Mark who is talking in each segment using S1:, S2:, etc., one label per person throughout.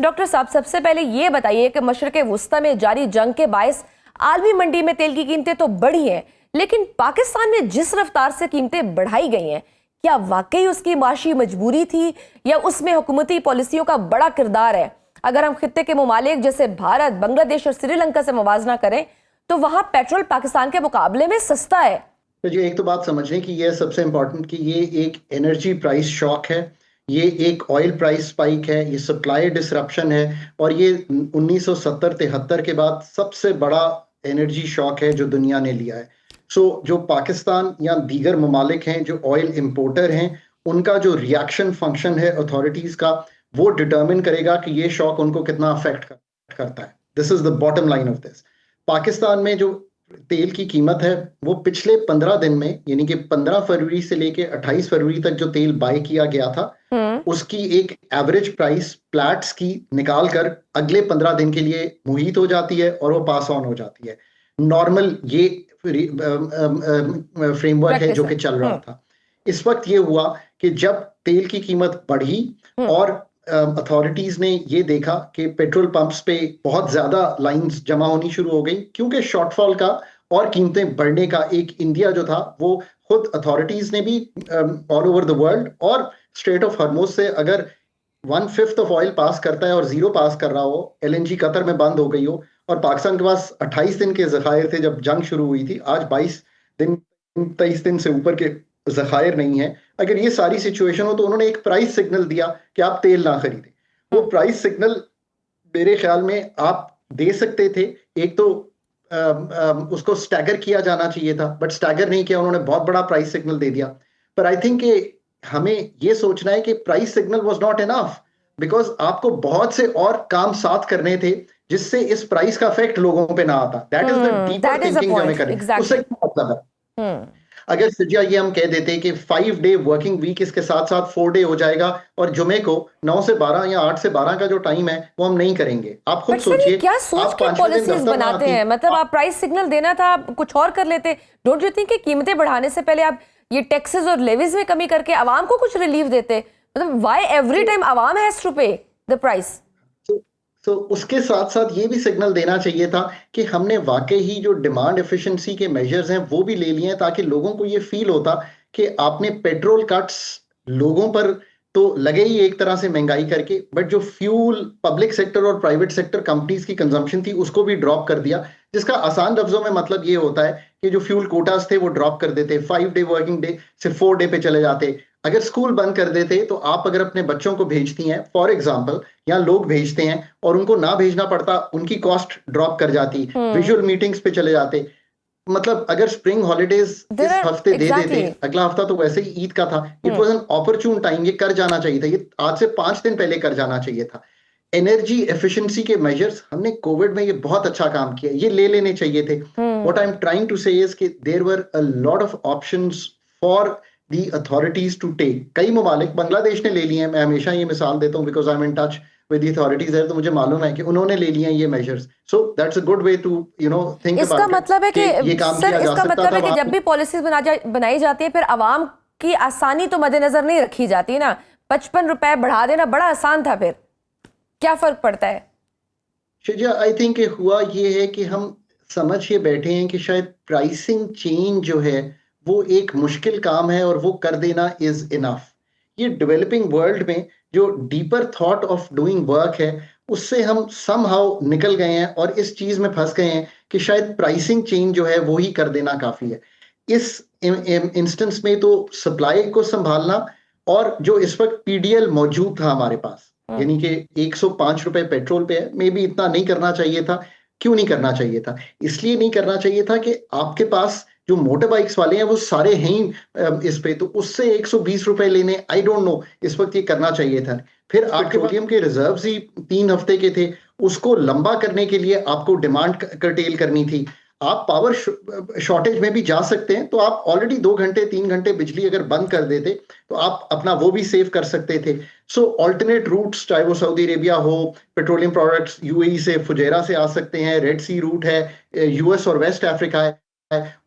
S1: Doctor साहब, सबसे पहले ये बताइए कि मशरक़ वुस्ता में जारी जंग के बायस आलमी मंडी में तेल की कीमतें तो बढ़ी हैं, लेकिन पाकिस्तान में जिस रफ्तार से कीमतें बढ़ाई गई हैं, क्या वाकई उसकी माशी मजबूरी थी या उसमें हुकूमती पॉलिसियों का बड़ा किरदार है? अगर हम खित्ते के ममालिक जैसे भारत, बांग्लादेश और श्रीलंका से मुवाजना करें तो वहां पेट्रोल पाकिस्तान के मुकाबले में सस्ता है।
S2: तो जी एक तो बात समझ लें कि ये सबसे इंपॉर्टेंट कि ये एक एनर्जी प्राइस शॉक है, ये एक ऑयल प्राइस स्पाइक है, ये सप्लाई डिसरप्शन है और ये 1970-73 के बाद सबसे बड़ा एनर्जी शॉक है जो दुनिया ने लिया है। जो पाकिस्तान या दीगर ममालिक हैं जो ऑयल इंपोर्टर हैं, उनका जो रिएक्शन फंक्शन है अथॉरिटीज का, वो डिटर्मिन करेगा कि ये शॉक उनको कितना अफेक्ट करता है। This is the bottom line of this. Pakistan में जो तेल की कीमत है वो पिछले 15 दिन में, यानी कि 15 फरवरी से लेके 28 फरवरी तक जो तेल बाय किया गया था, उसकी एक एवरेज प्राइस प्लैट्स की निकाल कर अगले 15 दिन के लिए मुहित हो जाती है और वो पास ऑन हो जाती है। नॉर्मल ये फ्रेमवर्क है जो कि चल रहा था। इस वक्त ये हुआ कि जब तेल की कीमत बढ़ी और अथॉरिटीज ने ये देखा कि पेट्रोल पंप्स पे बहुत ज्यादा लाइंस जमा होनी शुरू हो गई, क्योंकि शॉर्टफॉल का और कीमतें बढ़ने का एक इंडिया जो था वो खुद अथॉरिटीज ने भी ऑल ओवर द वर्ल्ड और स्ट्रेट ऑफ हॉर्मुज से अगर 1/5 ऑफ ऑयल पास करता है और जीरो पास कर रहा हो, एलएनजी कतर में बंद हो गई हो और पाकिस्तान के पास 28 दिन के जखायर थे जब जंग शुरू हुई थी, आज 22 दिन 23 दिन से ऊपर के जखायर नहीं है। अगर ये सारी सिचुएशन हो तो उन्होंने एक प्राइस सिग्नल दिया कि आप तेल ना खरीदें। वो प्राइस सिग्नल मेरे ख्याल में आप दे सकते थे। एक तो उसको स्टैगर किया जाना चाहिए था, बट स्टैगर नहीं किया, उन्होंने बहुत बड़ा प्राइस सिग्नल दे दिया। पर आई थिंक हमें ये सोचना है कि price signal was not enough, because आपको बहुत से और काम साथ करने थे जिससे इस प्राइस का इफेक्ट लोगों पे ना आता। That is the deeper thinking जो हमें करनी है। उससे क्या मतलब है? अगर सिर्जा ये हम कह देते कि 5 डे वर्किंग वीक इसके साथ साथ 4 डे हो जाएगा और जुमे को 9 से 12 या 8 से 12 का जो टाइम है वो हम नहीं करेंगे। आप खुद सोचिए,
S1: क्या सोच के पॉलिसीज बनाते हैं? मतलब आप प्राइस सिग्नल देना था, आप कुछ और कर लेते। डोंट यू थिंक कि कीमतें बढ़ाने से पहले आप ये टैक्सेस और लेवीज में कमी करके आवाम को कुछ रिलीफ देते? मतलब why every time Awam has to पे द प्राइस?
S2: तो उसके साथ साथ ये भी सिग्नल देना चाहिए था कि हमने वाकई ही जो डिमांड एफिशिएंसी के मेजर्स हैं वो भी ले लिए हैं, ताकि लोगों को ये फील होता कि आपने पेट्रोल कट्स लोगों पर तो लगे ही एक तरह से महंगाई करके, बट जो फ्यूल पब्लिक सेक्टर और प्राइवेट सेक्टर कंपनीज की कंजम्पशन थी उसको भी ड्रॉप कर दिया, जिसका आसान लफ्जों में मतलब ये होता है कि जो फ्यूल कोटास थे वो ड्रॉप कर देते, 5 डे वर्किंग डे से 4 डे पे चले जाते। अगर स्कूल बंद कर देते तो आप अगर अपने बच्चों को भेजती हैं फॉर एग्जांपल, या लोग भेजते हैं और उनको ना भेजना पड़ता, उनकी कॉस्ट ड्रॉप कर जाती, विजुअल मीटिंग्स पे चले जाते। मतलब अगर स्प्रिंग हॉलिडेज इस हफ्ते दे देते, अगला हफ्ता तो वैसे ही ईद का था, इट वाज एन अपॉर्चून टाइम, ये कर जाना चाहिए था, ये आज से 5 दिन पहले कर जाना चाहिए था। एनर्जी एफिशिएंसी के मेजर्स हमने कोविड में ये बहुत अच्छा काम किया, ये ले लेने चाहिए थे। What I am trying to say is कि there were a lot of options for the authorities to take. कई ममालिक, बांग्लादेश ने ले लिए हैं, मैं हमेशा ये मिसाल देता हूँ because I am in touch with the authorities है, तो मुझे मालूम है कि उन्होंने ले लिए हैं ये measures. So that's a good way to think about.
S1: इसका मतलब है कि सर, इसका मतलब है कि जब भी पॉलिसीज बनाई जाती है फिर आवाम की आसानी तो मद्देनजर नहीं रखी जाती ना। 55 रुपए बढ़ा देना बड़ा आसान था, फिर क्या फर्क पड़ता है?
S2: शिजा, आई थिंक हुआ ये है कि हम समझ के बैठे हैं कि शायद प्राइसिंग चेंज जो है वो एक मुश्किल काम है और वो कर देना इज इनफ। ये डेवलपिंग वर्ल्ड में जो deeper thought of doing work है उससे हम समहाउ निकल गए हैं और इस चीज में फंस गए हैं कि शायद प्राइसिंग चेंज जो है वो ही कर देना काफी है। इस इंस्टेंस में तो सप्लाई को संभालना, और जो इस वक्त पीडीएल मौजूद था हमारे पास, यानी कि 105 रुपए पेट्रोल पे है, मे बी इतना नहीं करना चाहिए था। क्यों नहीं करना चाहिए था? इसलिए नहीं करना चाहिए था कि आपके पास जो मोटर बाइक्स वाले हैं वो सारे हैं ही इस पे, तो उससे 120 रुपए लेने, आई डोंट नो, इस वक्त ये करना चाहिए था। फिर आपके पेट्रोलियम के रिजर्व्स ही 3 हफ्ते के थे, उसको लंबा करने के लिए आपको डिमांड कर्टेल करनी थी। आप पावर शॉर्टेज में भी जा सकते हैं, तो आप ऑलरेडी 2 घंटे 3 घंटे बिजली अगर बंद कर देते तो आप अपना वो भी सेव कर सकते थे। सो ऑल्टरनेट रूट्स, चाहे वो सऊदी अरेबिया हो, पेट्रोलियम प्रोडक्ट्स यूएई से, फुजेरा से आ सकते हैं, रेड सी रूट है, यूएस और वेस्ट अफ्रीका है,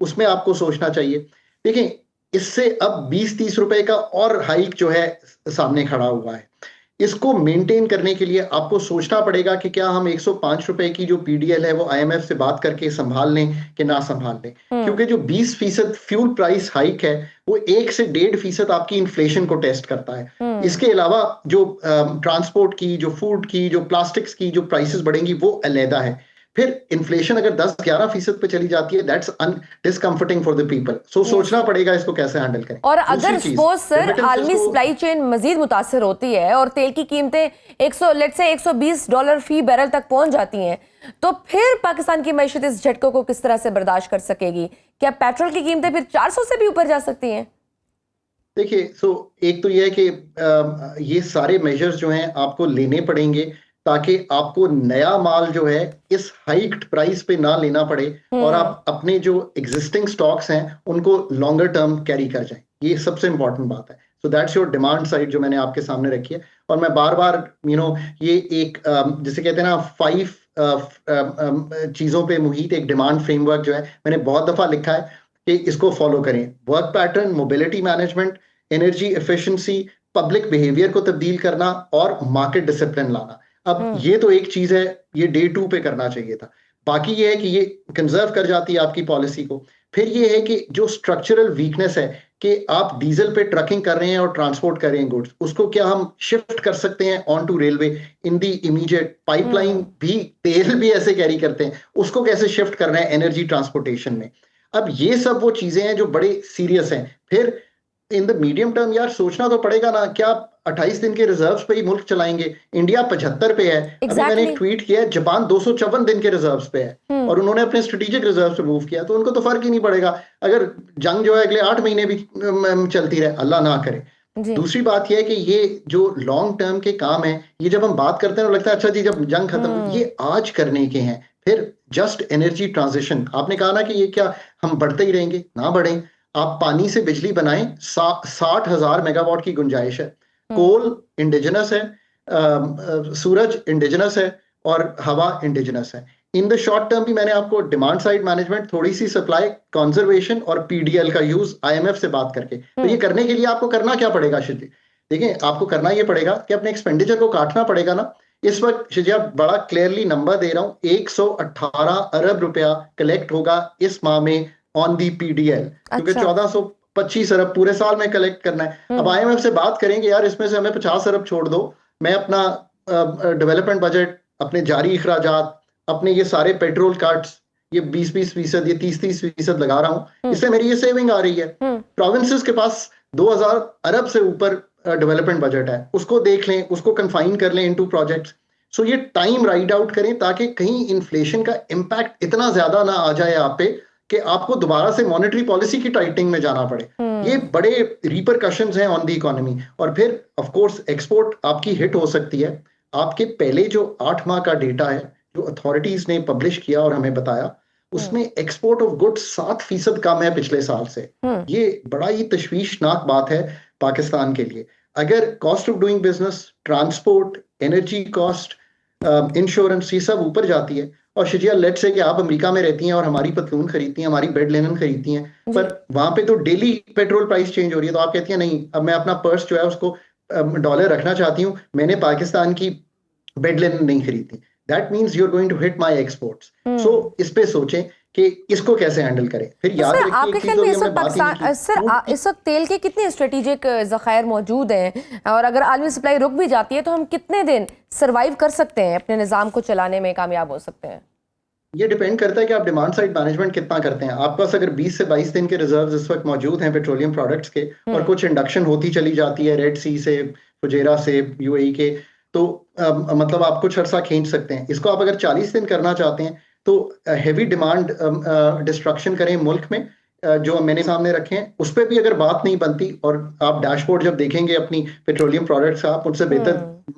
S2: उसमें आपको सोचना चाहिए। देखिए, इससे अब 20-30 रुपए का और हाइक जो है सामने खड़ा हुआ है। इसको मेंटेन करने के लिए आपको सोचना पड़ेगा कि क्या हम 105 रुपए की जो पीडीएल है वो आईएमएफ से बात करके संभाल लें कि ना संभाल लें, क्योंकि जो 20% फ्यूल प्राइस हाइक है वो 1 से 1.5% आपकी इन्फ्लेशन को टेस्ट करता है। इसके अलावा जो ट्रांसपोर्ट की, जो फूड की, जो प्लास्टिक्स की जो प्राइसेस बढ़ेंगी वो अलहदा है। फिर इन्फ्लेशन अगर 10-11% पे चली जाती है, that's discomforting for the people. So सोचना पड़ेगा इसको कैसे हैंडल करें।
S1: और अगर सपोज सर आलमी सप्लाई चेन मजीद मुतासर होती है और तेल की कीमतें $120 फी बैरल तक पहुंच जाती हैं, तो फिर पाकिस्तान की मईशत इस झटकों को किस तरह से बर्दाश्त कर सकेगी? क्या पेट्रोल की कीमतें फिर 400 से भी ऊपर जा सकती हैं?
S2: देखिए, एक तो यह है कि ये सारे मेजर्स जो हैं आपको लेने पड़ेंगे ताकि आपको नया माल जो है इस हाइक्ड प्राइस पे ना लेना पड़े और आप अपने जो एग्जिस्टिंग स्टॉक्स हैं उनको लॉन्गर टर्म कैरी कर जाएं। ये सबसे इंपॉर्टेंट बात है। So that's your demand side जो मैंने आपके सामने रखी है। और मैं बार बार ये एक जिसे कहते हैं ना 5 चीजों पे मुहित एक डिमांड फ्रेमवर्क जो है मैंने बहुत दफा लिखा है कि इसको फॉलो करें। Work pattern, mobility management, energy efficiency, public behaviour को तब्दील करना और मार्केट डिसिप्लिन लाना। अब ये तो एक चीज है, ये डे 2 पे करना चाहिए था। बाकी ये है कि ये कंजर्व कर जाती है आपकी पॉलिसी को। फिर ये है कि जो स्ट्रक्चरल वीकनेस है कि आप डीजल पे ट्रकिंग कर रहे हैं और ट्रांसपोर्ट कर रहे हैं गुड्स, उसको क्या हम शिफ्ट कर सकते हैं on to railway in the immediate? Pipeline भी तेल भी ऐसे कैरी करते हैं, उसको कैसे शिफ्ट करना है एनर्जी ट्रांसपोर्टेशन में? अब ये सब वो चीजें हैं जो बड़े सीरियस हैं। फिर इन द मीडियम टर्म यार सोचना तो पड़ेगा ना, क्या 28 दिन के रिजर्व्स पे ही मुल्क चलाएंगे? इंडिया 75 पे है। अभी मैंने एक ट्वीट किया है, जापान 254 दिन के रिजर्व्स पे है और उन्होंने अपने स्ट्रेटेजिक रिजर्व पे मूव किया, तो उनको तो फर्क ही नहीं पड़ेगा अगर जंग जो है अगले 8 महीने भी चलती रहे, अल्लाह ना करे। दूसरी बात यह है कि ये जो लॉन्ग टर्म के काम है, ये जब हम बात करते हैं तो लगता है अच्छा जी जब जंग खत्म, ये आज करने के हैं। फिर जस्ट एनर्जी ट्रांजिशन, आपने कहा ना कि ये क्या हम बढ़ते ही रहेंगे? ना बढ़ें। आप पानी से बिजली बनाएं, 60,000 मेगावाट की गुंजाइश है। कोल इंडिजिनस है, सूरज इंडिजिनस है और हवा इंडिजिनस है। इन द शॉर्ट टर्म भी मैंने आपको डिमांड साइड मैनेजमेंट, थोड़ी सी सप्लाई कंजर्वेशन और पीडीएल का यूज आईएमएफ से बात करके, तो ये करने के लिए आपको करना क्या पड़ेगा शिजी? देखिए, आपको करना ये पड़ेगा कि अपने एक्सपेंडिचर को काटना पड़ेगा ना। इस वक्त शिजिया बड़ा क्लियरली नंबर दे रहा हूं, 118 अरब रुपया कलेक्ट होगा इस माह में ऑन दी पीडीएल, क्योंकि 1425 अरब पूरे साल में कलेक्ट करना है। अब आईएमएफ से बात करेंगे यार इसमें से हमें 50 अरब छोड़ दो, मैं अपना डेवलपमेंट बजट, अपने जारी इखराजात, अपने ये सारे पेट्रोल कार्ड्स, ये 20-20%, ये 30-30% लगा रहा हूं, इससे मेरी ये सेविंग आ रही है। प्रोविंसेस के पास 2000 अरब से ऊपर डेवलपमेंट बजट है, उसको देख लें, उसको कन्फाइन कर लें इनटू प्रोजेक्ट्स। सो ये टाइम राइड आउट करें ताकि कहीं इन्फ्लेशन का इम्पैक्ट इतना ज्यादा ना आ जाए आप पे कि आपको दोबारा से मॉनेटरी पॉलिसी की टाइटनिंग में जाना पड़े। ये बड़े रिपरकशंस हैं ऑन द इकोनॉमी। और फिर ऑफ कोर्स एक्सपोर्ट आपकी हिट हो सकती है। आपके पहले जो 8 माह का डेटा है जो अथॉरिटीज ने पब्लिश किया और हमें बताया, उसमें एक्सपोर्ट ऑफ गुड्स 7% कम है पिछले साल से। ये बड़ा ही तशवीशनाक बात है पाकिस्तान के लिए। अगर cost of doing business, transport, energy cost, insurance, ये सब ऊपर जाती है, और शिजिया लेट्स से कि आप अमेरिका में रहती हैं और हमारी पतलून खरीदती हैं, हमारी बेड लिनन खरीदती हैं, पर वहां पे तो डेली पेट्रोल प्राइस चेंज हो रही है, तो आप कहती हैं नहीं अब मैं अपना पर्स जो है उसको डॉलर रखना चाहती हूँ, मैंने पाकिस्तान की बेड लिनन नहीं खरीदी। That means you are going to hit my exports. So इस पे सोचें कि इसको कैसे हैंडल करें। फिर याद रखिए आपके ख्याल में इस वक्त पाकिस्तान
S1: सर इस वक्त तेल के कितने स्ट्रेटेजिक ज़खायर मौजूद हैं, और अगर आलमी सप्लाई रुक भी जाती है तो हम कितने दिन सरवाइव कर सकते हैं, अपने निज़ाम को चलाने में कामयाब हो सकते हैं?
S2: ये डिपेंड करता है कि आप डिमांड साइड मैनेजमेंट कितना करते हैं। आपके पास अगर 20 से 22 दिन के रिजर्व्स इस वक्त मौजूद हैं पेट्रोलियम प्रोडक्ट्स के, और कुछ इंडक्शन होती चली जाती है रेड सी से, फुजेरा से, यूएई के, तो मतलब आप कुछ अरसा खींच सकते हैं। इसको आप अगर 40 दिन करना चाहते हैं तो हैवी डिमांड डिस्ट्रक्शन करें मुल्क में, जो मैंने सामने रखे हैं उस पर भी अगर बात नहीं बनती, और आप डैशबोर्ड जब देखेंगे अपनी पेट्रोलियम प्रोडक्ट्स का, आप उनसे बेहतर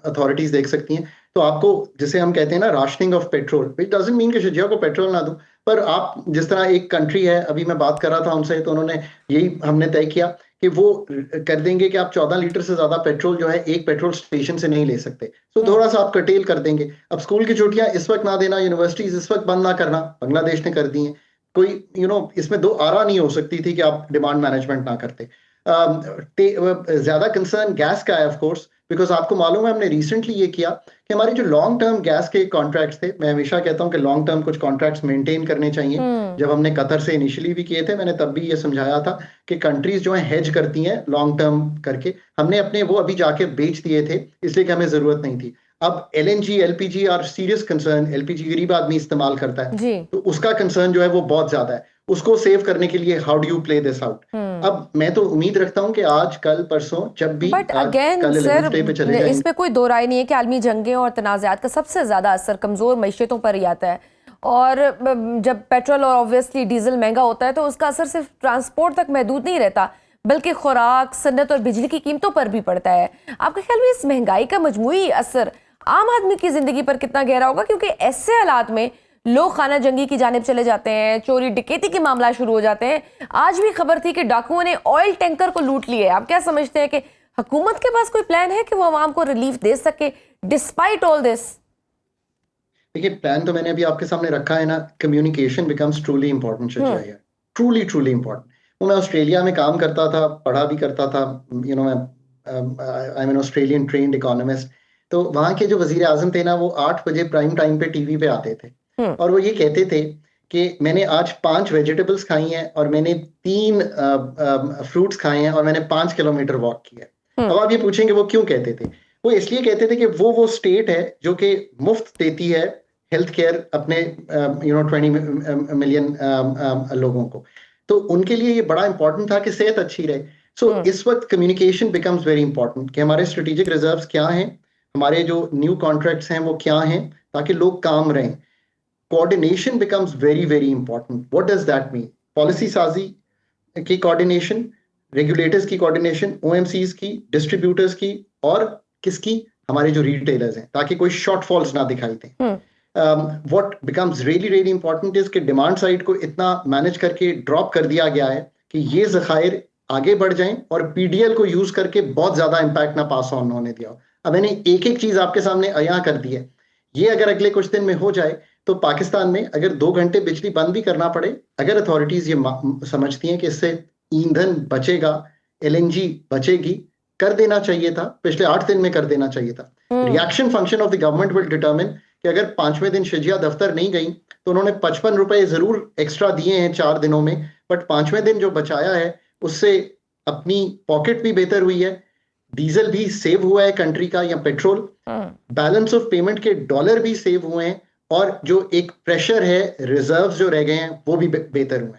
S2: अथॉरिटीज देख सकती हैं, तो आपको जिसे हम कहते हैं ना rationing of petrol, which doesn't mean कि शिजिया को पेट्रोल ना दूं, पर आप जिस तरह एक कंट्री है, अभी मैं बात कर रहा था उनसे, तो उन्होंने यही हमने तय किया कि वो कर देंगे कि आप 14 लीटर से ज्यादा पेट्रोल जो है एक पेट्रोल स्टेशन से नहीं ले सकते। तो थोड़ा सा आप कटेल कर देंगे। अब स्कूल की छुट्टियां इस वक्त ना देना, यूनिवर्सिटीज इस वक्त बंद ना करना, बांग्लादेश ने कर दी है। कोई इसमें दो आरा नहीं हो सकती थी कि आप डिमांड मैनेजमेंट ना करते। ज्यादा कंसर्न गैस का है ऑफ कोर्स, बिकॉज आपको मालूम है हमने रिसेंटली ये किया कि हमारे जो लॉन्ग टर्म गैस के कॉन्ट्रैक्ट्स थे, मैं हमेशा कहता हूं कि लॉन्ग टर्म कुछ कॉन्ट्रैक्ट्स मेंटेन करने चाहिए। जब हमने कतर से इनिशियली भी किए थे, मैंने तब भी ये समझाया था कि कंट्रीज जो है हेज करती हैं लॉन्ग टर्म करके, हमने अपने वो अभी जाके बेच दिए थे इसलिए कि हमें जरूरत नहीं थी। अब LNG LPG are serious concern, LPG गरीब आदमी इस्तेमाल करता है
S1: जी।
S2: तो उसका कंसर्न जो है वो बहुत ज्यादा है। उसको सेव करने के लिए how do you play this out. अब मैं तो उम्मीद रखता हूं कि आज कल परसों जब भी
S1: बट
S2: आज
S1: अगेन
S2: कल
S1: सर
S2: 11th डे पे चले जाएंगे,
S1: इसमें कोई दो राय नहीं है कि आलमी जंगें और तनाज़ात का सबसे ज्यादा असर कमजोर मईशतों पर ही आता है। और जब पेट्रोल और ऑब्वियसली डीजल महंगा होता है तो उसका असर सिर्फ ट्रांसपोर्ट तक महदूद नहीं रहता, बल्कि खुराक, सन्नत और बिजली की कीमतों पर भी पड़ता है। आपके ख्याल में इस महंगाई का मजमूई असर आम आदमी की जिंदगी पर कितना गहरा होगा? क्योंकि ऐसे हालात में लोग खाना जंगी की जानिब चले जाते हैं, चोरी डकैती के मामला शुरू हो जाते हैं। आज भी खबर थी कि डाकुओं ने ऑयल टैंकर को लूट लिया है। आप क्या समझते हैं कि हुकूमत के पास कोई प्लान है कि वो आवाम को रिलीफ दे सके डिस्पाइट ऑल दिस?
S2: देखिए प्लान तो मैंने अभी आपके सामने रखा है ना। Communication becomes truly important, truly truly important. वो मैं ऑस्ट्रेलिया में काम करता था, पढ़ा भी करता था, मैं I am an Australian trained economist. तो वहाँ के जो वजीर आजम थे ना, वो 8 बजे प्राइम टाइम पे टीवी पे आते थे और वो ये कहते थे कि मैंने आज 5 वेजिटेबल्स खाई हैं और मैंने 3 फ्रूट्स खाए हैं और मैंने 5 किलोमीटर वॉक किया। अब आप ये पूछेंगे वो क्यों कहते थे? वो इसलिए कहते थे कि वो स्टेट है जो कि मुफ्त देती है हेल्थ केयर अपने 20 मिलियन लोगों को, तो उनके लिए ये बड़ा इंपॉर्टेंट था कि सेहत अच्छी रहे। सो इस वक्त कम्युनिकेशन बिकम्स वेरी इंपॉर्टेंट कि हमारे स्ट्रेटेजिक रिजर्व्स क्या हैं, हमारे जो न्यू कॉन्ट्रैक्ट्स हैं वो क्या हैं, ताकि लोग काम रहें। Coordination becomes very very important. What does that mean? Policy साजी की कोऑर्डिनेशन, रेगुलेटर्स की कोऑर्डिनेशन, OMCs की, डिस्ट्रीब्यूटर्स की और किसकी? हमारे जो रिटेलर्स हैं, ताकि कोई शॉर्टफॉल्स ना दिखाई दें। What becomes really really important is कि डिमांड साइड को इतना मैनेज करके ड्रॉप कर दिया गया है कि ये ज़खायर आगे बढ़ जाएं और PDL को यूज करके बहुत ज्यादा इंपैक्ट ना पास ऑन होने दिया। अब मैंने एक एक चीज आपके सामने अयां कर दी है। ये अगर अगले कुछ दिन में हो जाए तो पाकिस्तान में अगर 2 घंटे बिजली बंद भी करना पड़े, अगर अथॉरिटीज ये समझती हैं कि इससे ईंधन बचेगा, LNG बचेगी, कर देना चाहिए था। पिछले 8 दिन में कर देना चाहिए था। Reaction function of the government will determine कि अगर 5वें दिन शजिया दफ्तर नहीं गई तो उन्होंने 55 रुपए जरूर एक्स्ट्रा दिए हैं 4 दिनों में, बट 5वें दिन जो बचाया है उससे अपनी पॉकेट भी बेहतर हुई है, डीजल भी सेव हुआ है कंट्री का या पेट्रोल, बैलेंस ऑफ पेमेंट के डॉलर भी सेव हुए हैं और जो एक प्रेशर है रिजर्व्स जो रह गए हैं वो भी बेहतर हुए हैं।